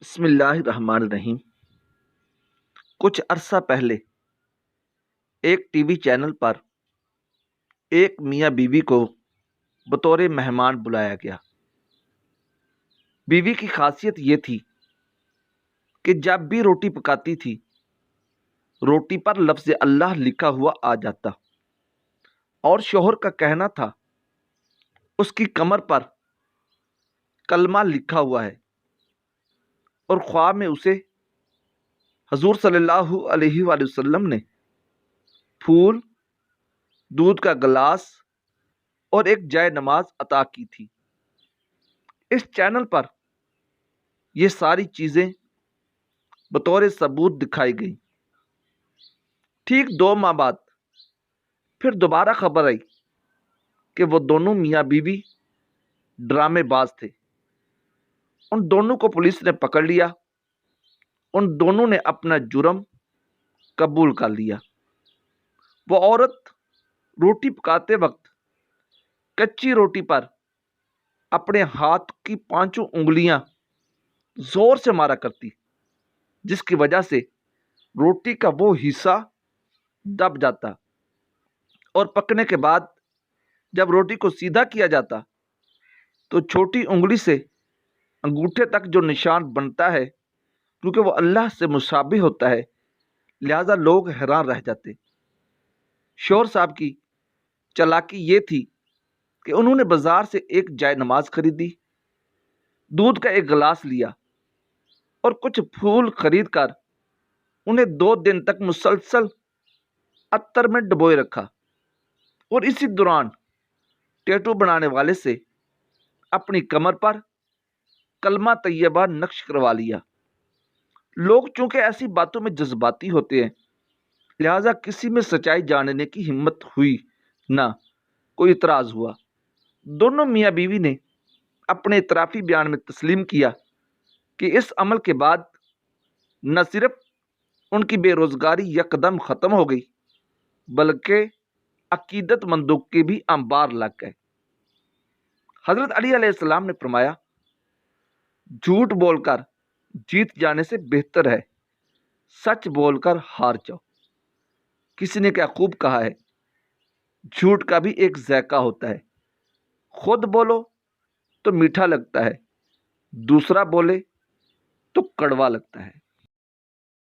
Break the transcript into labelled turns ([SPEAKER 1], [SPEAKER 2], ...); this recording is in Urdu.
[SPEAKER 1] بسم اللہ الرحمن الرحیم۔ کچھ عرصہ پہلے ایک ٹی وی چینل پر ایک میاں بیوی کو بطور مہمان بلایا گیا۔ بیوی کی خاصیت یہ تھی کہ جب بھی روٹی پکاتی تھی روٹی پر لفظ اللہ لکھا ہوا آ جاتا، اور شوہر کا کہنا تھا اس کی کمر پر کلمہ لکھا ہوا ہے، اور خواب میں اسے حضور صلی اللہ علیہ وآلہ وسلم نے پھول، دودھ کا گلاس اور ایک جائے نماز عطا کی تھی۔ اس چینل پر یہ ساری چیزیں بطور ثبوت دکھائی گئی۔ ٹھیک 2 ماہ بعد پھر دوبارہ خبر آئی کہ وہ دونوں میاں بیوی ڈرامے باز تھے۔ ان دونوں کو پولیس نے پکڑ لیا۔ ان دونوں نے اپنا جرم قبول کر لیا۔ وہ عورت روٹی پکاتے وقت کچی روٹی پر اپنے ہاتھ کی 5 انگلیاں زور سے مارا کرتی، جس کی وجہ سے روٹی کا وہ حصہ دب جاتا، اور پکنے کے بعد جب روٹی کو سیدھا کیا جاتا تو چھوٹی انگلی سے انگوٹھے تک جو نشان بنتا ہے، کیونکہ وہ اللہ سے مشابہ ہوتا ہے، لہذا لوگ حیران رہ جاتے۔ شوہر صاحب کی چالاکی یہ تھی کہ انہوں نے بازار سے ایک جائے نماز خریدی، دودھ کا ایک گلاس لیا اور کچھ پھول خرید کر انہیں 2 دن تک مسلسل عطر میں ڈبوئے رکھا، اور اسی دوران ٹیٹو بنانے والے سے اپنی کمر پر کلمہ طیبہ نقش کروا لیا۔ لوگ چونکہ ایسی باتوں میں جذباتی ہوتے ہیں، لہذا کسی میں سچائی جاننے کی ہمت ہوئی نہ کوئی اعتراض ہوا۔ دونوں میاں بیوی نے اپنے اعترافی بیان میں تسلیم کیا کہ اس عمل کے بعد نہ صرف ان کی بے روزگاری یکدم ختم ہو گئی، بلکہ عقیدت مندوں کے بھی انبار لگ گئے۔ حضرت علی علیہ السلام نے فرمایا، جھوٹ بول کر جیت جانے سے بہتر ہے سچ بول کر ہار جاؤ۔ کسی نے کیا خوب کہا ہے، جھوٹ کا بھی ایک ذائقہ ہوتا ہے، خود بولو تو میٹھا لگتا ہے، دوسرا بولے تو کڑوا لگتا ہے۔